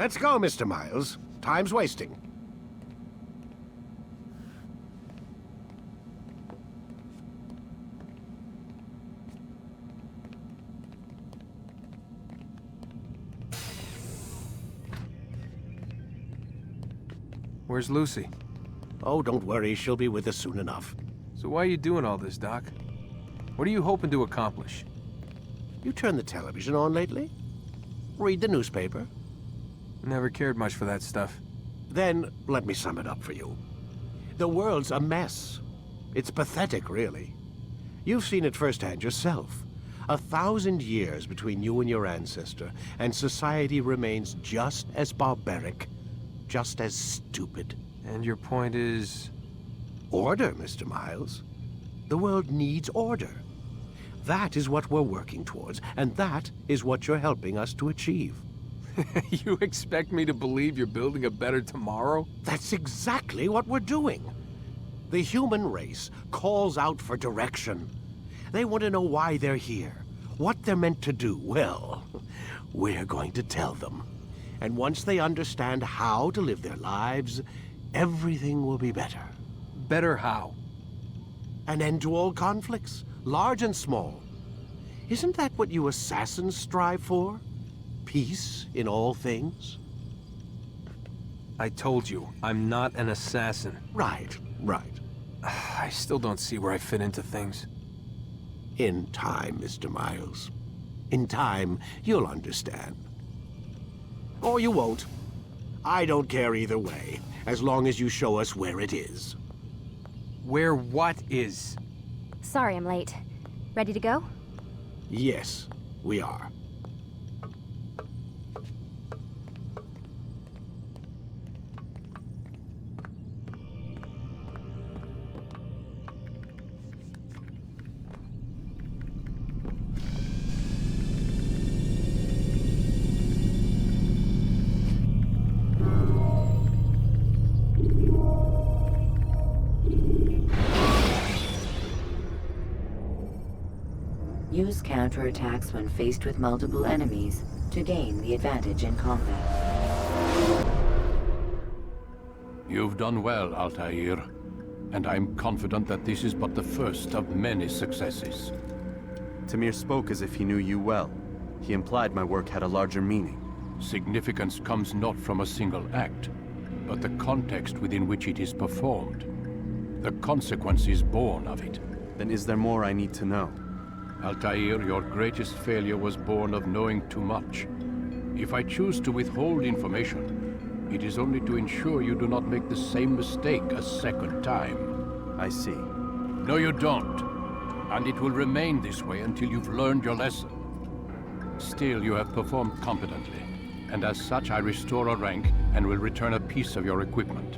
Let's go, Mr. Miles. Time's wasting. Where's Lucy? Oh, don't worry. She'll be with us soon enough. So why are you doing all this, Doc? What are you hoping to accomplish? You turned the television on lately? Read the newspaper? Never cared much for that stuff. Then, let me sum it up for you. The world's a mess. It's pathetic, really. You've seen it firsthand yourself. 1,000 years between you and your ancestor, and society remains just as barbaric, just as stupid. And your point is? Order, Mr. Miles. The world needs order. That is what we're working towards, and that is what you're helping us to achieve. You expect me to believe you're building a better tomorrow? That's exactly what we're doing. The human race calls out for direction. They want to know why they're here, what they're meant to do. Well, we're going to tell them. And once they understand how to live their lives, everything will be better. Better how? An end to all conflicts, large and small. Isn't that what you assassins strive for? Peace in all things? I told you, I'm not an assassin. Right. I still don't see where I fit into things. In time, Mr. Miles. In time, you'll understand. Or you won't. I don't care either way, as long as you show us where it is. Where what is? Sorry I'm late. Ready to go? Yes, we are. Use counterattacks when faced with multiple enemies to gain the advantage in combat. You've done well, Altair, and I'm confident that this is but the first of many successes. Tamir spoke as if he knew you well. He implied my work had a larger meaning. Significance comes not from a single act, but the context within which it is performed. The consequences born of it. Then is there more I need to know? Altair, your greatest failure was born of knowing too much. If I choose to withhold information, it is only to ensure you do not make the same mistake a second time. I see. No, you don't. And it will remain this way until you've learned your lesson. Still, you have performed competently, and as such I restore a rank and will return a piece of your equipment.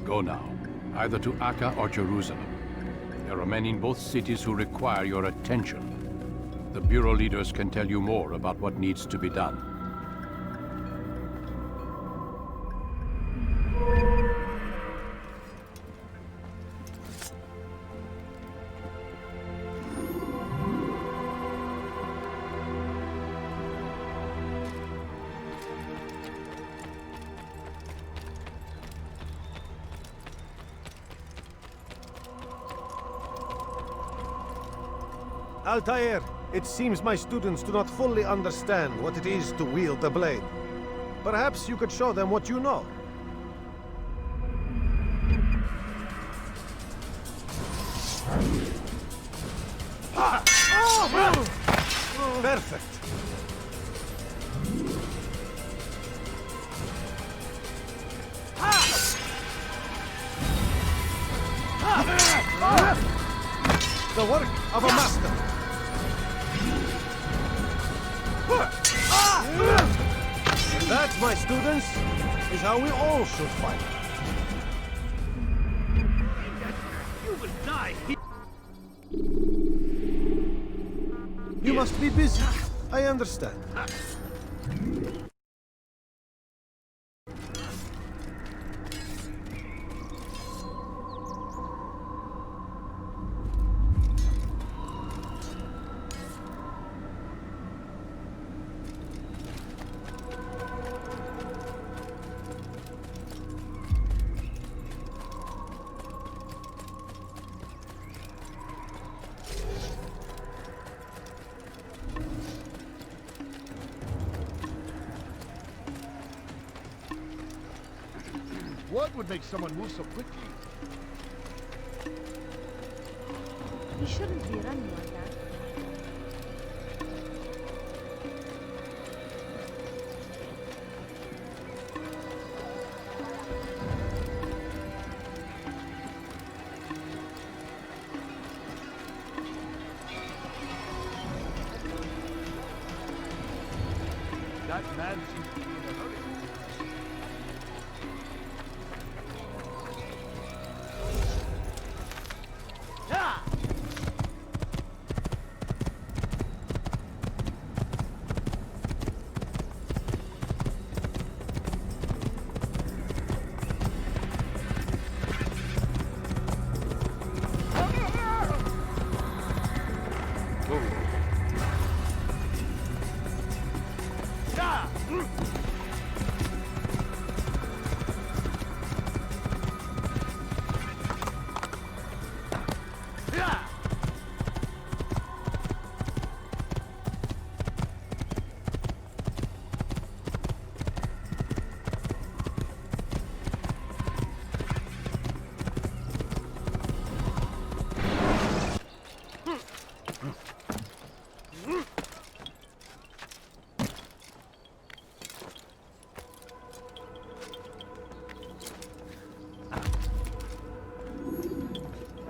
Go now, either to Acre or Jerusalem. There are men in both cities who require your attention. The Bureau leaders can tell you more about what needs to be done. Altair, it seems my students do not fully understand what it is to wield the blade. Perhaps you could show them what you know. Perfect. The work of a master. And that, my students, is how we all should fight. You will die. You must be busy. I understand. What would make someone move so quickly? You shouldn't be running like that. That man seems to be in a hurry.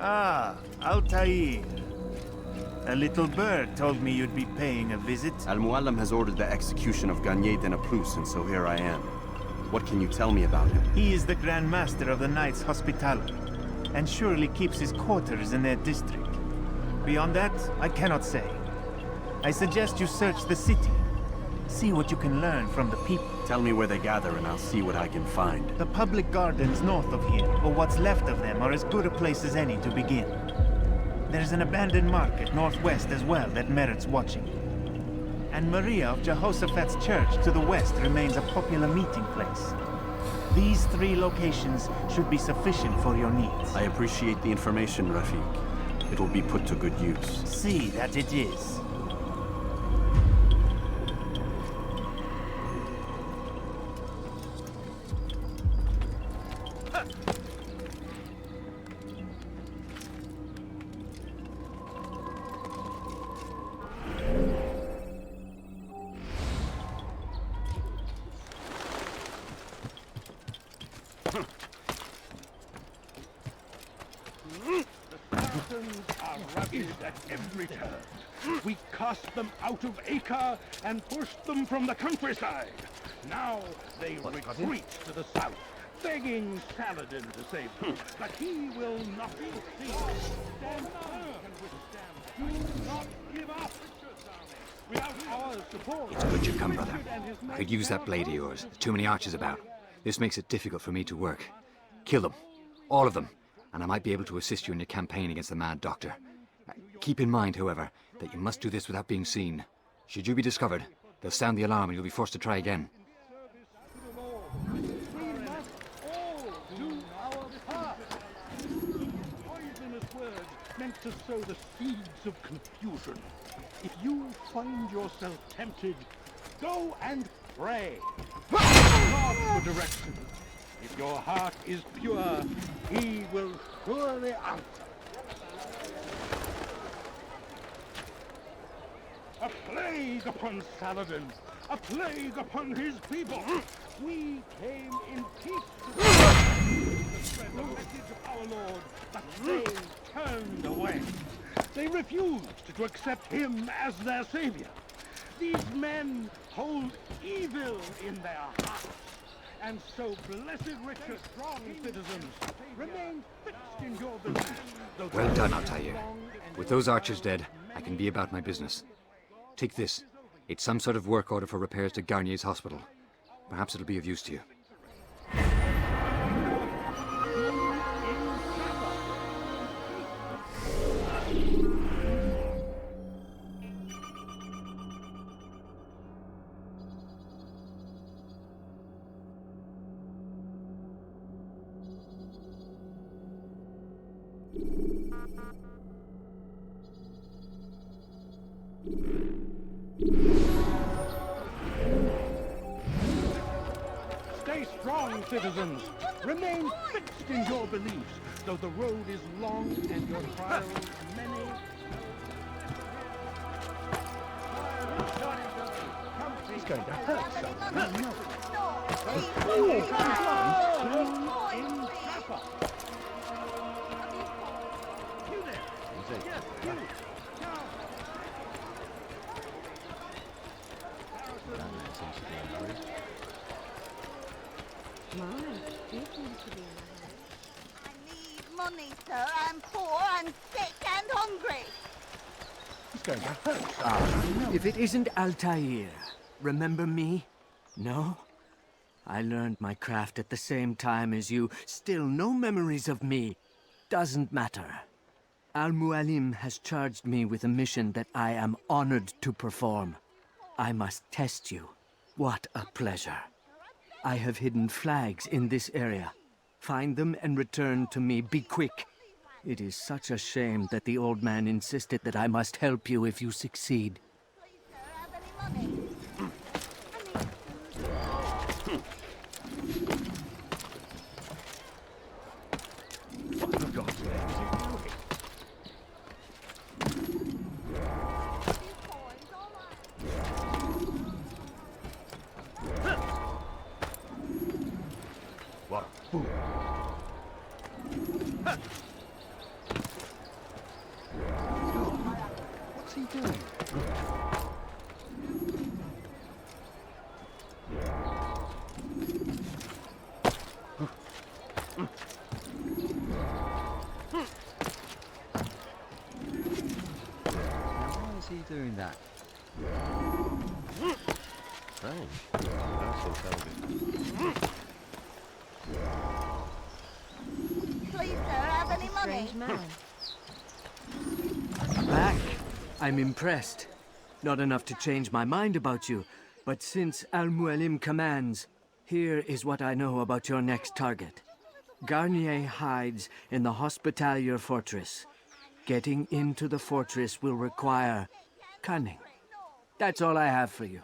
Ah, Altair. A little bird told me you'd be paying a visit. Al-Muallim has ordered the execution of Garnier de Naplouse, and so here I am. What can you tell me about him? He is the Grand Master of the Knights Hospitalier, and surely keeps his quarters in their district. Beyond that, I cannot say. I suggest you search the city. See what you can learn from the people. Tell me where they gather and I'll see what I can find. The public gardens north of here, or what's left of them, are as good a place as any to begin. There's an abandoned market northwest as well that merits watching. And Maria of Jehoshaphat's church to the west remains a popular meeting place. These 3 locations should be sufficient for your needs. I appreciate the information, Rafiq. It will be put to good use. See that it is. Are ravaged at every turn. We cast them out of Acre and pushed them from the countryside. Now they retreat to the south, begging Saladin to save them. But he will not succeed. Stand firm and withstand. Do not give up. Without our support, Good you come, brother. I could use that blade of yours. There's too many archers about. This makes it difficult for me to work. Kill them. All of them. And I might be able to assist you in your campaign against the Mad Doctor. Keep in mind, however, that you must do this without being seen. Should you be discovered, they'll sound the alarm and you'll be forced to try again. we must all do our part. Poisonous words meant to sow the seeds of confusion. If you find yourself tempted, go and pray. Ask for direction. If your heart is pure, he will surely answer. A plague upon Saladin! A plague upon his people! We came in peace to spread the message of our Lord, but they turned away. They refused to accept him as their savior. These men hold evil in their hearts. And so blessed Richard, strong citizens, remain fixed in your beliefs. Well done, Altair. With those archers dead, I can be about my business. Take this. It's some sort of work order for repairs to Garnier's hospital. Perhaps it'll be of use to you. Stay strong, citizens. Remain fixed in your beliefs, though the road is long and your trials many. He's going to hurt someone. In trapper. You there? Yes, you. Money, sir. I'm poor and sick and hungry. He's going to hurt. If it isn't Altair, remember me? No? I learned my craft at the same time as you. Still no memories of me. Doesn't matter. Al-Mualim has charged me with a mission that I am honored to perform. I must test you. What a pleasure. I have hidden flags in this area. Find them and return to me. Be quick. It is such a shame that the old man insisted that I must help you if you succeed. What for God's sake is he doing? What a fool. What's he doing? Why is he doing that? Strange. That's intelligent. Please, sir, have any money? Strange man. Back. I'm impressed. Not enough to change my mind about you, but since Al-Mualim commands, here is what I know about your next target. Garnier hides in the Hospitalier fortress. Getting into the fortress will require cunning. That's all I have for you.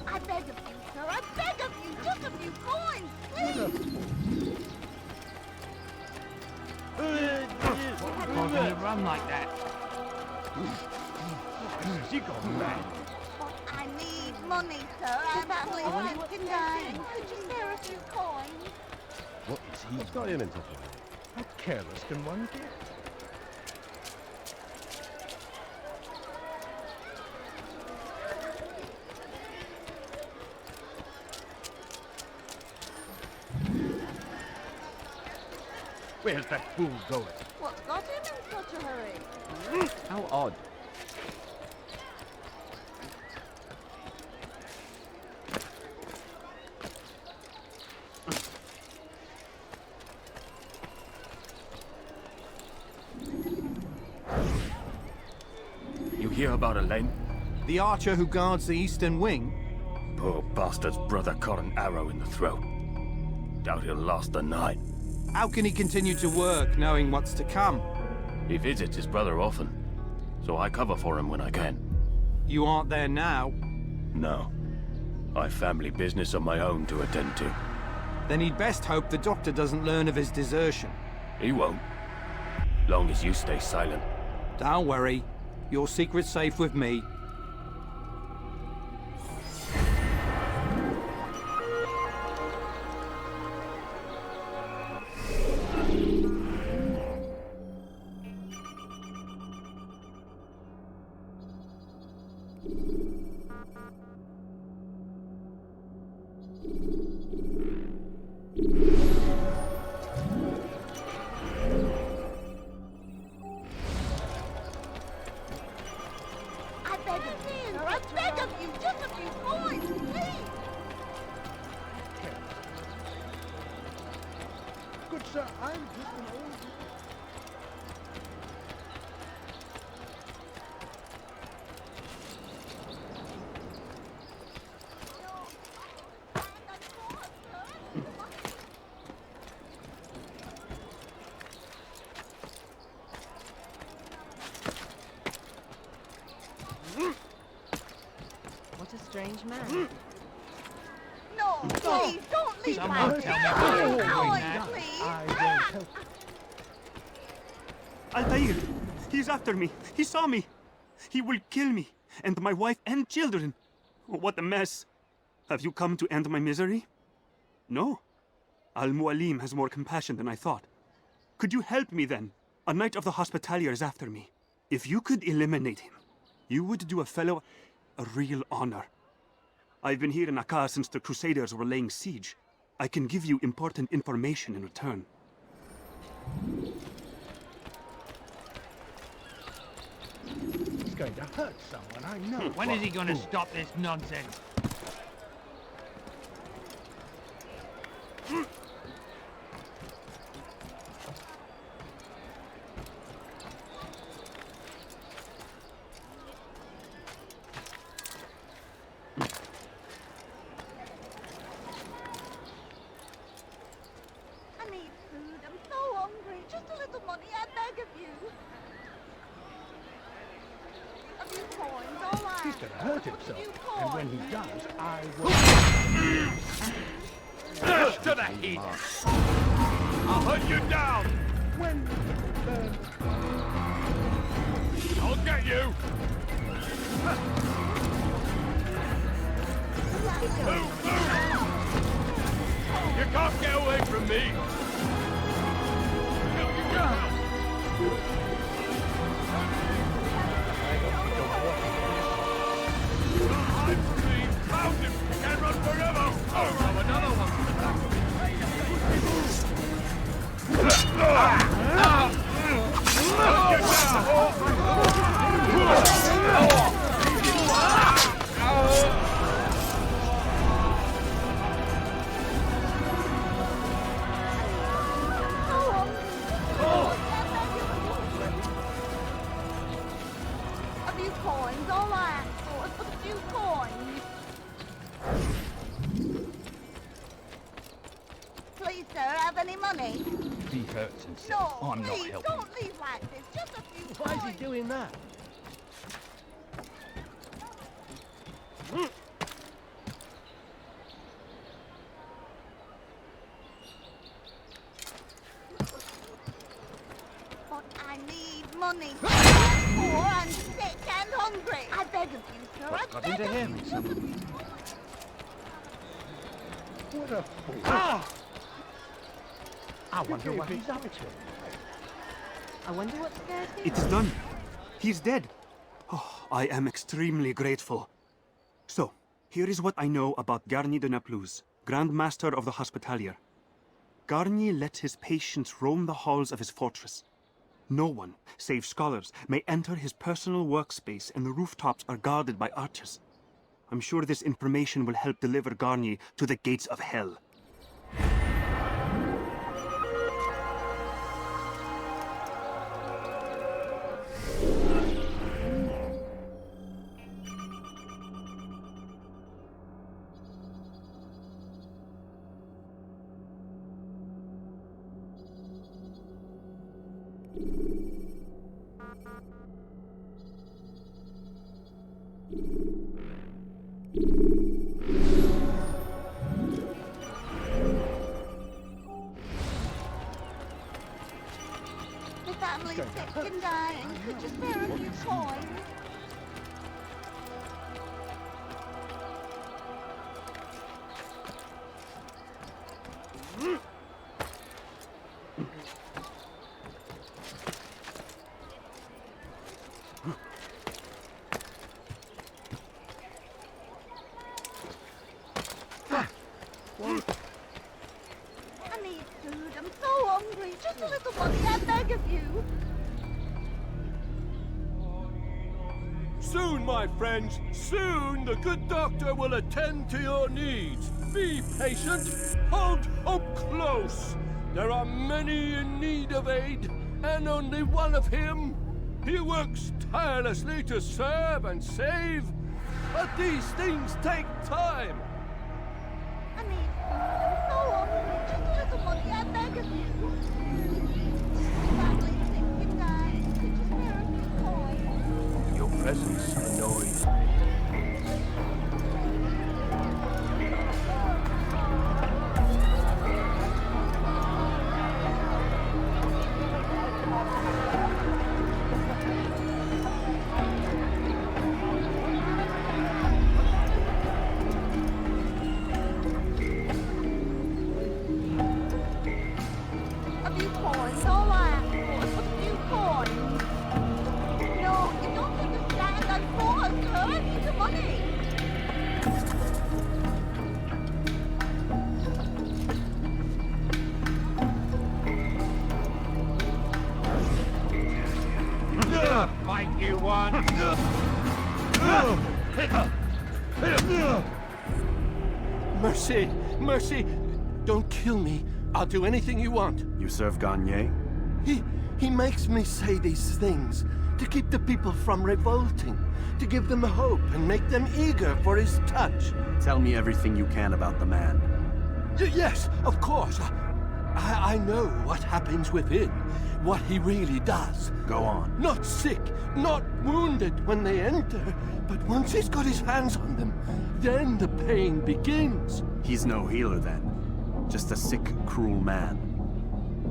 I beg of you, sir. I beg of you. Just a few coins, please. How can you run like that? She gone mad. I need money, sir. I'm only sick and dying. Could you spare a few coins? What's got him in touch with him? How careless can one get? Where's that fool going? What's got him in such a hurry? How odd. You hear about Elaine? The archer who guards the eastern wing? Poor bastard's brother caught an arrow in the throat. Doubt he'll last the night. How can he continue to work knowing what's to come? He visits his brother often, so I cover for him when I can. You aren't there now. No. I've family business of my own to attend to. Then he'd best hope the doctor doesn't learn of his desertion. He won't. Long as you stay silent. Don't worry. Your secret's safe with me. I beg of you, sir. I beg of you. Just a few coins, please. Good sir, I'm just an old... What a strange man. No, please, don't leave Someone like tell me this. what you're No, doing now. please. I won't help. Altair! He's after me! He saw me! He will kill me, and my wife and children! What a mess! Have you come to end my misery? No. Al-Mualim has more compassion than I thought. Could you help me then? A Knight of the Hospitalier is after me. If you could eliminate him, you would do a fellow a real honor. I've been here in Acre since the Crusaders were laying siege. I can give you important information in return. He's going to hurt someone, I know. When is he going to stop this nonsense? I need food. I'm so hungry. Just a little money, I beg of you. A few coins, all right. He's going to hurt himself. A few And when coins. he does, I will... Dash to the heat! I'll hunt you down! When I'll get you! Move, move! You can't get away from me! I'm free! Found him! Can't run forever! Oh, now another one! A few coins, all right. A few coins. Please, sir, have any money? He hurts himself. No, I'm not please, helping. don't leave like this. Just a few Why coins. is he doing that? But I need money. I'm poor and sick and hungry. I beg of you, sir. I Got beg into of him. you. What a fool. I wonder what he's up to. I wonder what scares him. It's done. He's dead. Oh, I am extremely grateful. So, here is what I know about Garnier de Naplouse, Grand Master of the Hospitalier. Garnier lets his patients roam the halls of his fortress. No one, save scholars, may enter his personal workspace, and the rooftops are guarded by archers. I'm sure this information will help deliver Garnier to the gates of hell. The family's sick and dying. Could you spare a few coins? I need food. I'm so hungry. Just a little money, I beg of you. Soon, my friends, soon the good doctor will attend to your needs. Be patient, hold hope close. There are many in need of aid, and only one of him. He works tirelessly to serve and save, but these things take time. I need food. I'm so hungry. Just a little money, I beg of you. Badly sick, you guys. Could you spare a few coins? Your presence annoys me. A few coins, all I ask for is a few coins. No, you don't understand. I'm poor, sir. I need the money. Fight you want. Mercy! Mercy! Don't kill me. I'll do anything you want. You serve Garnier? He makes me say these things to keep the people from revolting, to give them hope and make them eager for his touch. Tell me everything you can about the man. Yes, of course. I know what happens within, what he really does. Go on. Not sick, not wounded when they enter, but once he's got his hands on them, then the pain begins. He's no healer then. Just a sick, cruel man.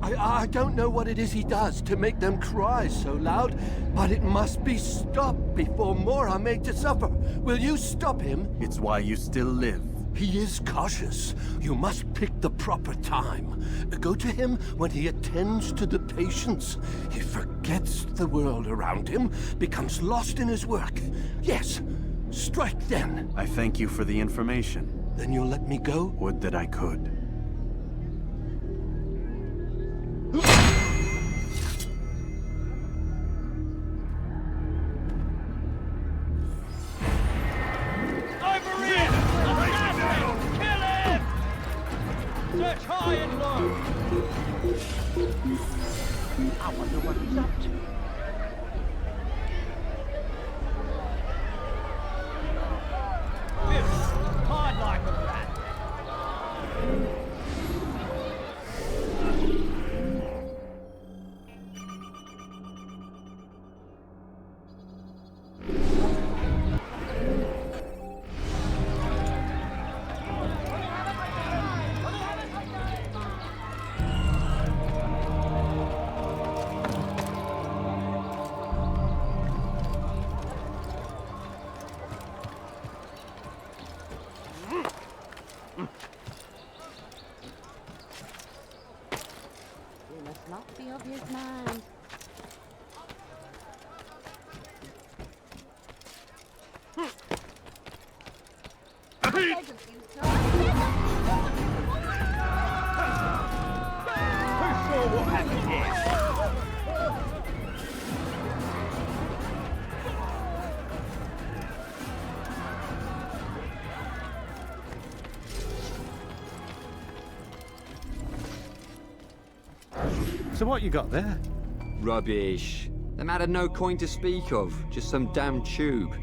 I don't know what it is he does to make them cry so loud, but it must be stopped before more are made to suffer. Will you stop him? It's why you still live. He is cautious. You must pick the proper time. Go to him when he attends to the patients. He forgets the world around him, becomes lost in his work. Yes, strike then. I thank you for the information. Then you'll let me go? Would that I could. Over here! Assassin! Kill him! Search high and low! I wonder what he's up to. Hide like a rat. You must not be of his mind. I beg of you, sir. Who saw what happened here? So what you got there? Rubbish. The man had no coin to speak of, just some damn tube.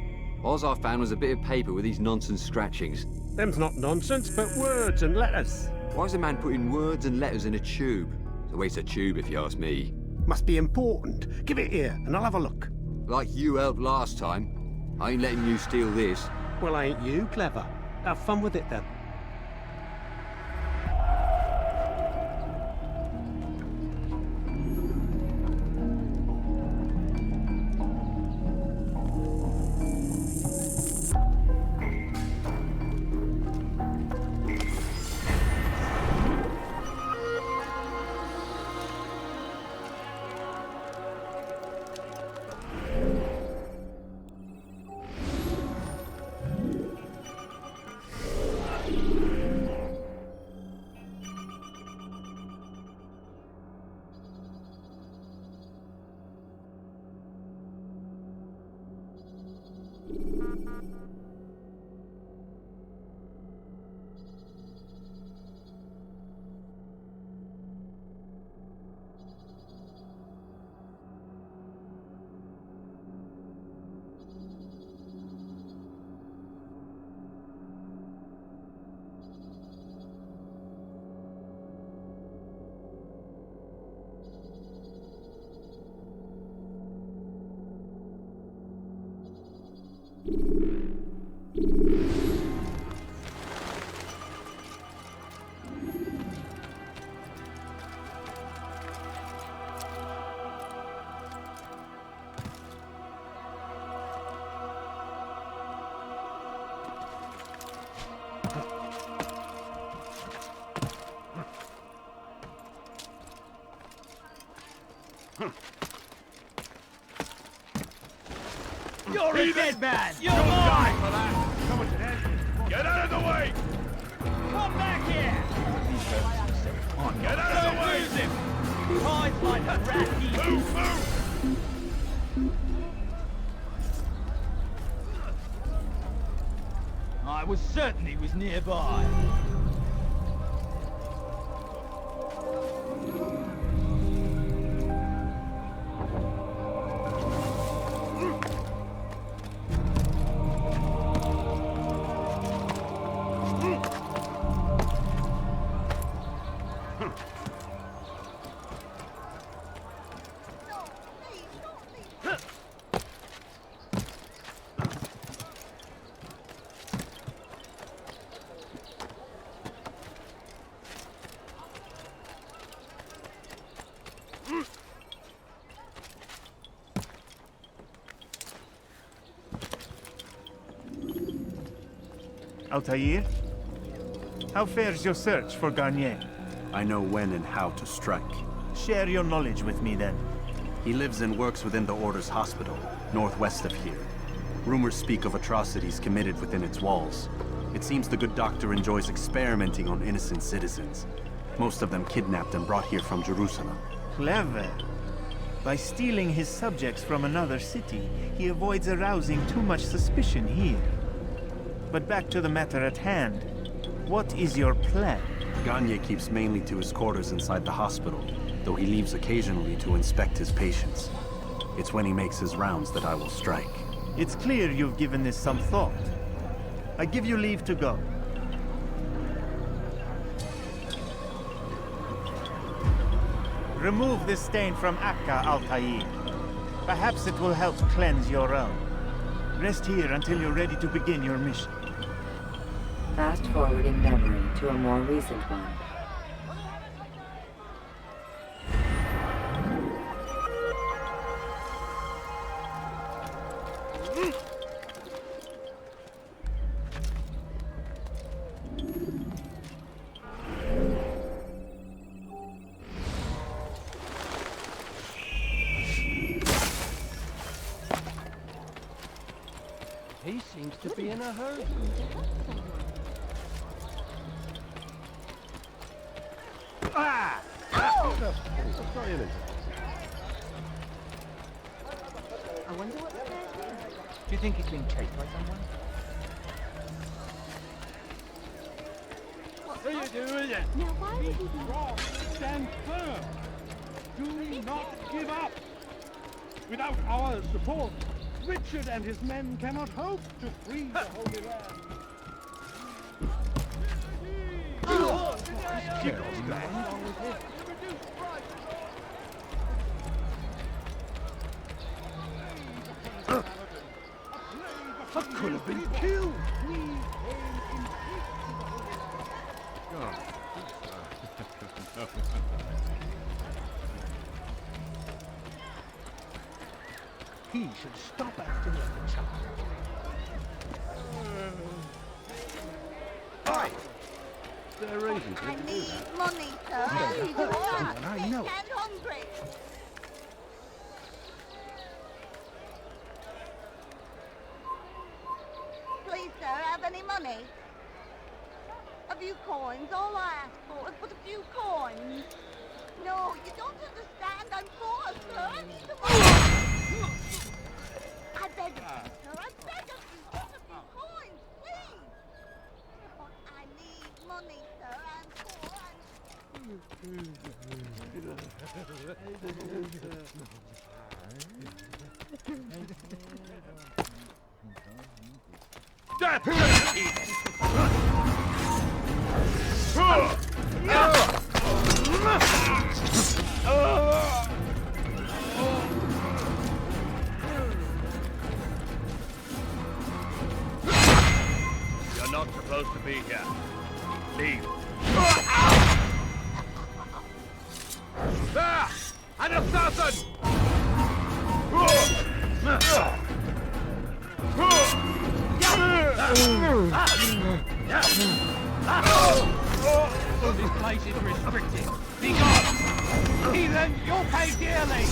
All I found was a bit of paper with these nonsense scratchings. Them's not nonsense, but words and letters. Why's a man putting words and letters in a tube? It's a waste of tube, if you ask me. Must be important. Give it here, and I'll have a look. Like you helped last time. I ain't letting you steal this. Well, ain't you clever? Have fun with it, then. You're a dead man! You're You'll die mine! for that! Come on, get out of the way! Come back here! Get out of the way! Lose him! Hides like a rat, he Move, move! I was certain he was nearby. Altair? How fares your search for Garnier? I know when and how to strike. Share your knowledge with me, then. He lives and works within the Order's hospital, northwest of here. Rumors speak of atrocities committed within its walls. It seems the good doctor enjoys experimenting on innocent citizens. Most of them kidnapped and brought here from Jerusalem. Clever. By stealing his subjects from another city, he avoids arousing too much suspicion here. But back to the matter at hand. What is your plan? Garnier keeps mainly to his quarters inside the hospital, though he leaves occasionally to inspect his patients. It's when he makes his rounds that I will strike. It's clear you've given this some thought. I give you leave to go. Remove this stain from Acre, Altair. Perhaps it will help cleanse your own. Rest here until you're ready to begin your mission. Fast forwarding memory to a more recent one. He seems to be in a hurry. Ah! I wonder what scares him. Do you think he's being chased by someone? What are you doing? Now why would he be Strong. Stand firm. Do not give up. Without our support, Richard and his men cannot hope to free the Holy Land. I could have been killed. He should stop acting like a child. Aye. There isn't. I need money, sir. Yeah, You do not. I know. Sick and hungry. Please, sir, have any money? A few coins. All I ask for is but a few coins. No, you don't understand. I'm poor, sir. I need the money. I beg of you, sir. I beg of you. Just a few coins, please. But I need money, sir. I'm poor. That's You're not supposed to be here. Leave. there! An assassin! This place is restricted. Be gone! Heathen, you'll pay dearly!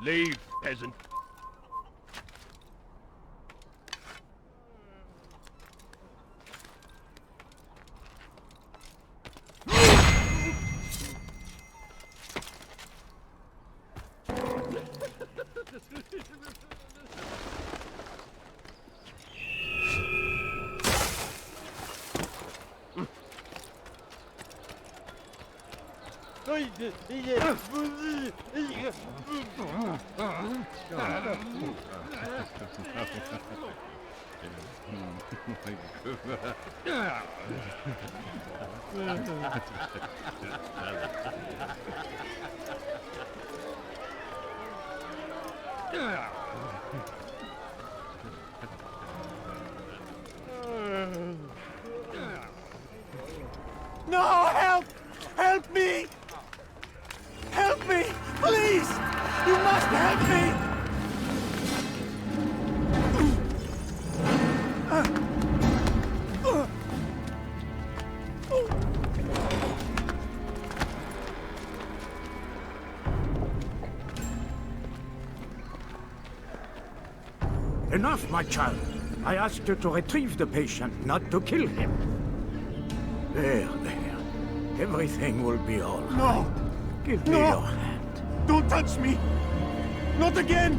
Leave, peasant. No, help! Help me! Help me! Please! You must help me! Enough, my child. I asked you to retrieve the patient, not to kill him. There. Everything will be all right. No! Give me your hand. Don't touch me! Not again!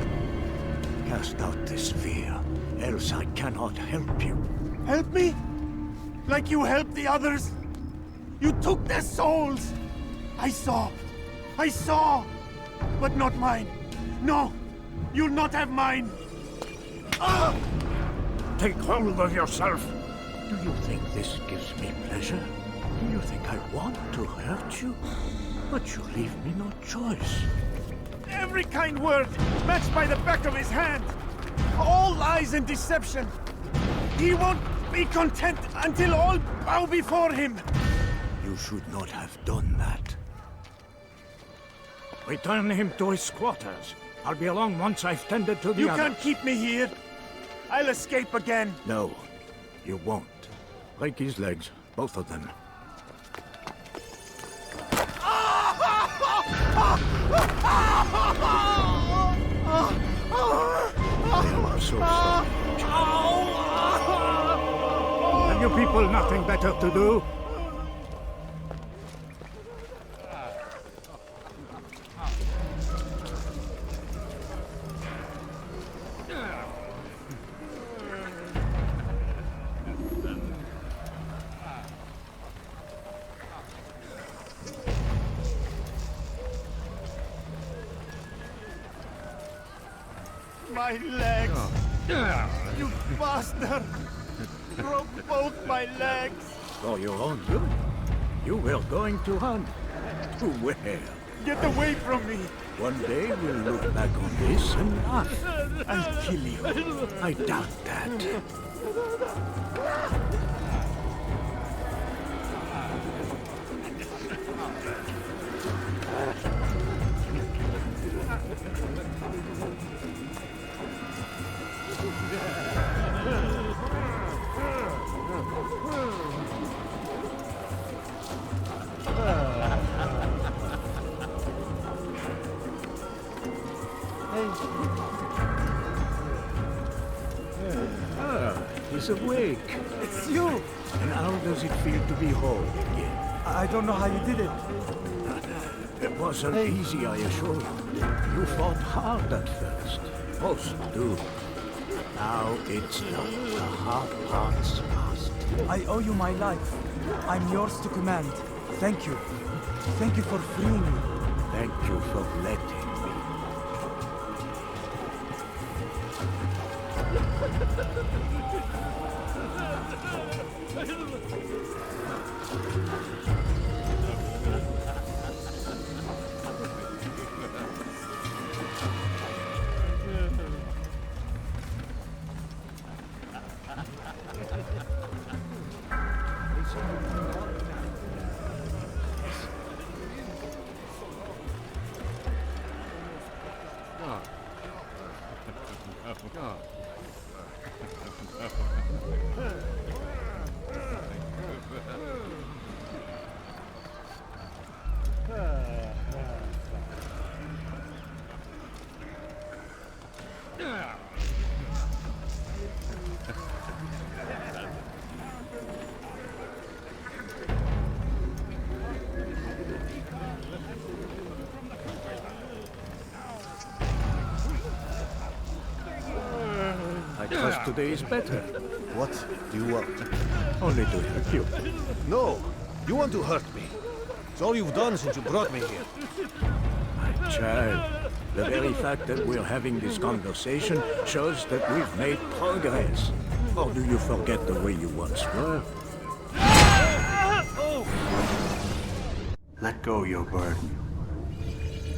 Cast out this fear, else I cannot help you. Help me? Like you helped the others? You took their souls! I saw! But not mine! No! You'll not have mine! Ah! Take hold of yourself! Do you think this gives me pleasure? Do you think I want to hurt you? But you leave me no choice. Every kind word matched by the back of his hand! All lies and deception! He won't be content until all bow before him! You should not have done that. Return him to his quarters. I'll be along once I've tended to the You others. can't keep me here! I'll escape again! No, you won't. Break his legs, both of them. I'm so sorry. Have you people nothing better to do? My legs! You bastard! Broke both my legs! For your own good. You were going to hunt. To where? Get away from me! One day we'll look back on this and laugh. I'll kill you. I doubt that. He's awake. It's you! And how does it feel to be whole again? I don't know how you did it. It wasn't easy, I assure you. You fought hard at first. Most do. Now it's done. The hard part's past. I owe you my life. I'm yours to command. Thank you. Thank you for freeing me. Thank you for letting me. because today is better. What do you want? Only to hurt you. No, you want to hurt me. It's all you've done since you brought me here. My child, the very fact that we're having this conversation shows that we've made progress. Or do you forget the way you once were? Let go your burden.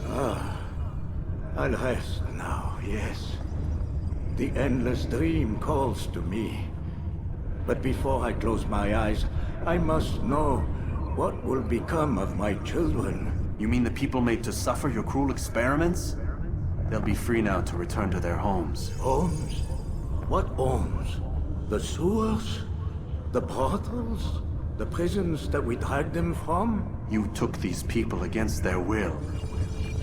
Ah, I'll rest now, yes. The endless dream calls to me. But before I close my eyes, I must know what will become of my children. You mean the people made to suffer your cruel experiments? They'll be free now to return to their homes. Homes? What homes? The sewers? The brothels? The prisons that we dragged them from? You took these people against their will.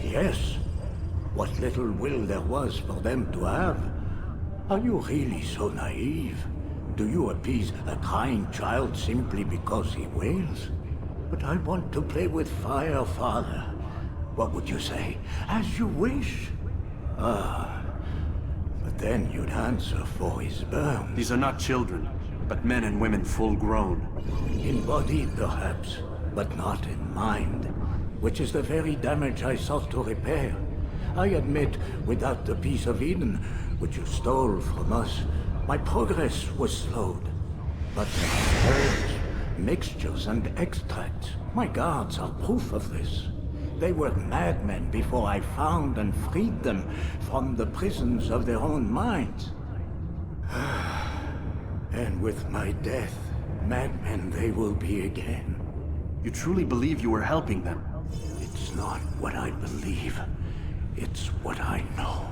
Yes. What little will there was for them to have. Are you really so naive? Do you appease a crying child simply because he wails? But I want to play with fire, Father. What would you say? As you wish. Ah. But then you'd answer for his burns. These are not children, but men and women full grown. In body, perhaps, but not in mind. Which is the very damage I sought to repair. I admit, without the piece of Eden, which you stole from us, my progress was slowed. But the herbs, mixtures, and extracts, my guards are proof of this. They were madmen before I found and freed them from the prisons of their own minds. And with my death, madmen they will be again. You truly believe you were helping them? It's not what I believe. It's what I know.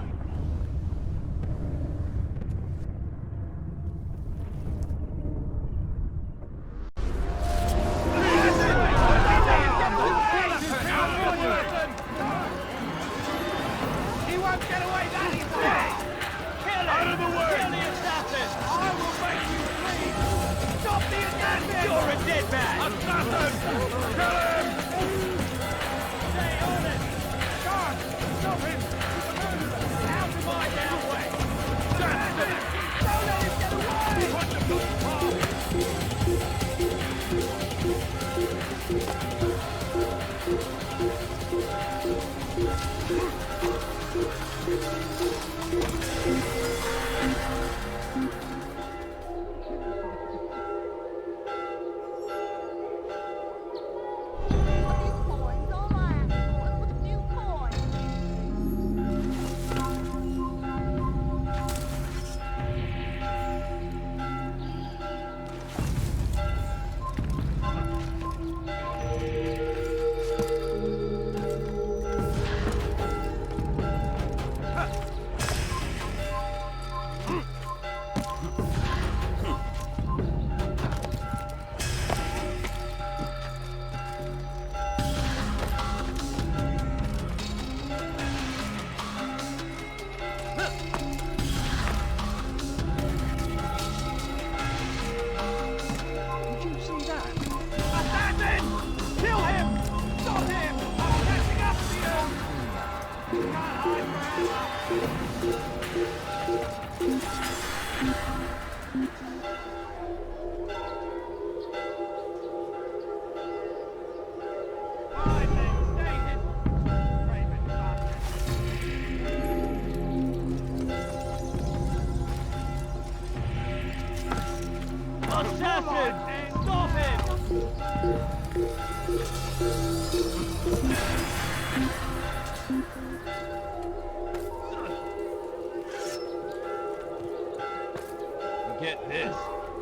Get this.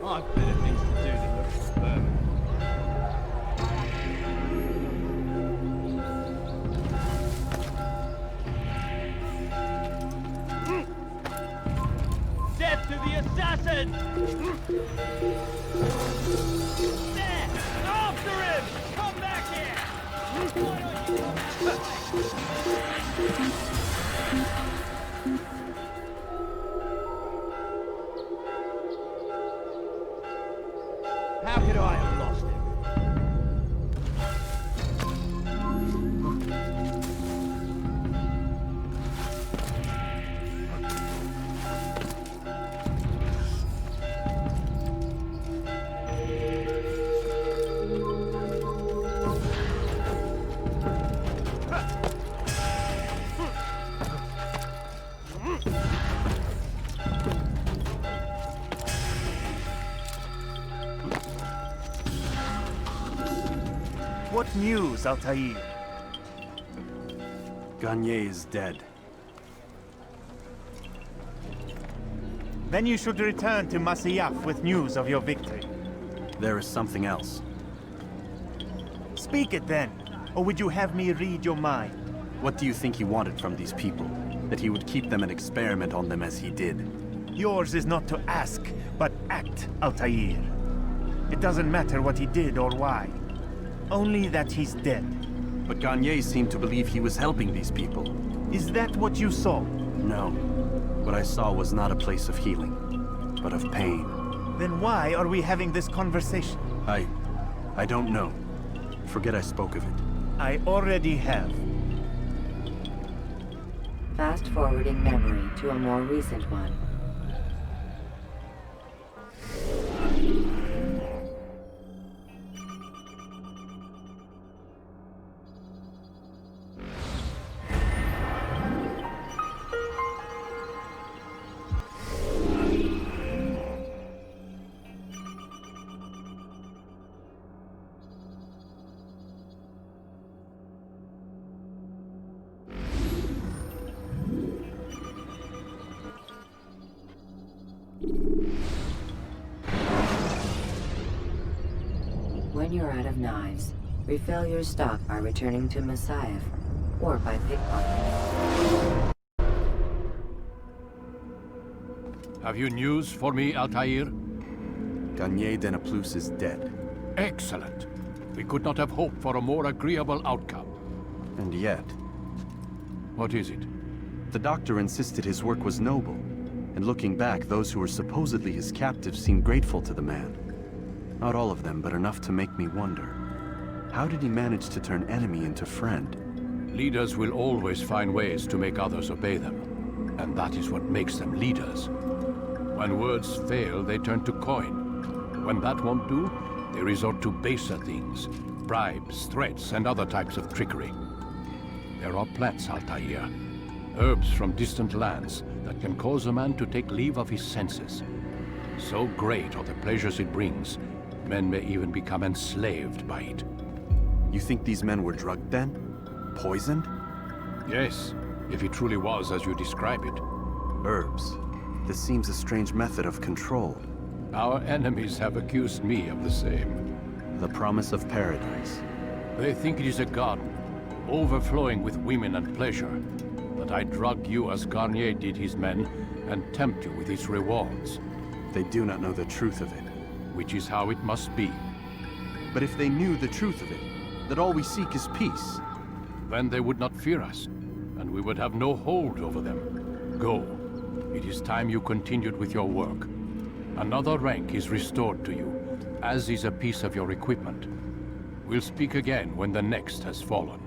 I've better things to do than look for vermin. Death to the assassin! There! After him! Come back here! Why don't you come back? How could I have lost him? news, Altair? Garnier is dead. Then you should return to Masyaf with news of your victory. There is something else. Speak it then, or would you have me read your mind? What do you think he wanted from these people? That he would keep them and experiment on them as he did? Yours is not to ask, but act, Altair. It doesn't matter what he did or why. Only that he's dead. But Garnier seemed to believe he was helping these people. Is that what you saw? No. What I saw was not a place of healing, but of pain. Then why are we having this conversation? I don't know. Forget I spoke of it. I already have. Fast-forwarding memory to a more recent one. When you're out of knives, refill your stock by returning to Masyaf, or by pickpocketing. Have you news for me, Altair? Garnier de Naplouse is dead. Excellent. We could not have hoped for a more agreeable outcome. And yet... What is it? The doctor insisted his work was noble, and looking back, those who were supposedly his captives seemed grateful to the man. Not all of them, but enough to make me wonder. How did he manage to turn enemy into friend? Leaders will always find ways to make others obey them. And that is what makes them leaders. When words fail, they turn to coin. When that won't do, they resort to baser things. Bribes, threats, and other types of trickery. There are plants, Altair. Herbs from distant lands that can cause a man to take leave of his senses. So great are the pleasures it brings, men may even become enslaved by it. You think these men were drugged then? Poisoned? Yes, if it truly was as you describe it. Herbs. This seems a strange method of control. Our enemies have accused me of the same. The promise of paradise. They think it is a garden, overflowing with women and pleasure. That I drug you as Garnier did his men, and tempt you with its rewards. They do not know the truth of it. Which is how it must be. But if they knew the truth of it, that all we seek is peace, then they would not fear us, and we would have no hold over them. Go. It is time you continued with your work. Another rank is restored to you, as is a piece of your equipment. We'll speak again when the next has fallen.